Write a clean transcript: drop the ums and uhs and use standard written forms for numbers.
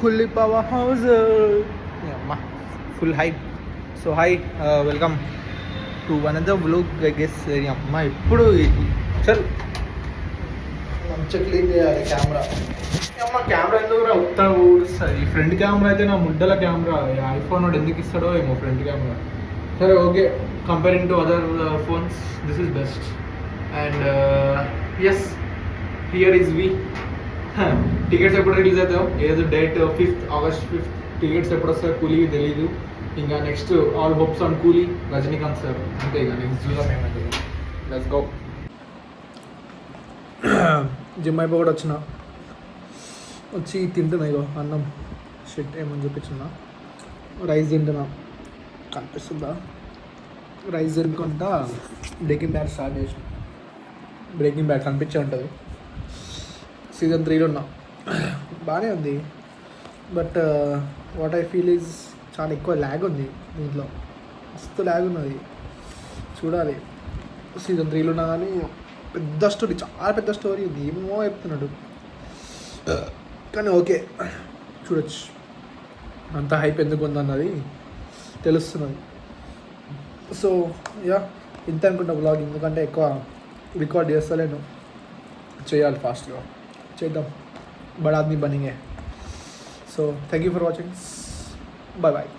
కుల్లి power house అమ్మా full hype. So hi, welcome to another vlog. I guess అమ్మా ఇప్పుడు చల్ మంచిగా క్లీన్ చేయాలి కెమెరా. అమ్మ కెమెరా ఎందుకు రా ఉత్తా ఊడుస్తుంది. ఫ్రంట్ కెమెరా అయితే నా ముడ్డల కెమెరా. ఐఫోన్ వాడు ఎందుకు ఇస్తాడో ఏమో ఫ్రంట్ కెమెరా. సరే okay, comparing to other phones this is best. And yes, here is we. Tickets ఎప్పుడు రిలీజ్ అవుతాయో, ఏదో date 5th August 5th. Tickets ఎప్పుడు వస్తాయో కూలీకి తెలీదు. ఇంకా నెక్స్ట్ ఆల్ హోప్స్ ఆన్ కూలీ, రజనీకాంత్ సార్. అంతే ఇక నెక్స్ట్ చూద్దాం ఏమైతే. Let's go. జిమ్ అయిపో కూడా వచ్చి తింటున్నా. ఇగో అన్నం షెట్ ఏమని చూపించున్నా. రైస్ తింటున్నా, కనిపిస్తుందా? రైస్ తినుకుంటా బ్రేకింగ్ బ్యాడ్ స్టార్ట్ చేసిన. బ్రేకింగ్ బ్యాడ్ కనిపించే ఉంటుంది. సీజన్ 3లో ఉన్నా. బాగానే ఉంది, but what I feel is చాలా ఎక్కువ ల్యాగ్ ఉంది దీంట్లో. మస్తు ల్యాగ్ ఉన్నది. చూడాలి. సీజన్ 3లో ఉన్నా కానీ పెద్ద స్టోరీ, చాలా పెద్ద స్టోరీ ఉంది. ఏమో చెప్తున్నాడు కానీ ఓకే, చూడొచ్చు. అంత హైప్ ఎందుకు ఉందన్నది తెలుస్తున్నది. సో యా, ఇంత అనుకుంటా బ్లాగ్. ఎందుకంటే ఎక్కువ రికార్డ్ చేస్తలేను, చేయాలి ఫాస్ట్గా. చేద్దాం, బడా ఆద్మీ బనింగే. So thank you for watching. Bye bye.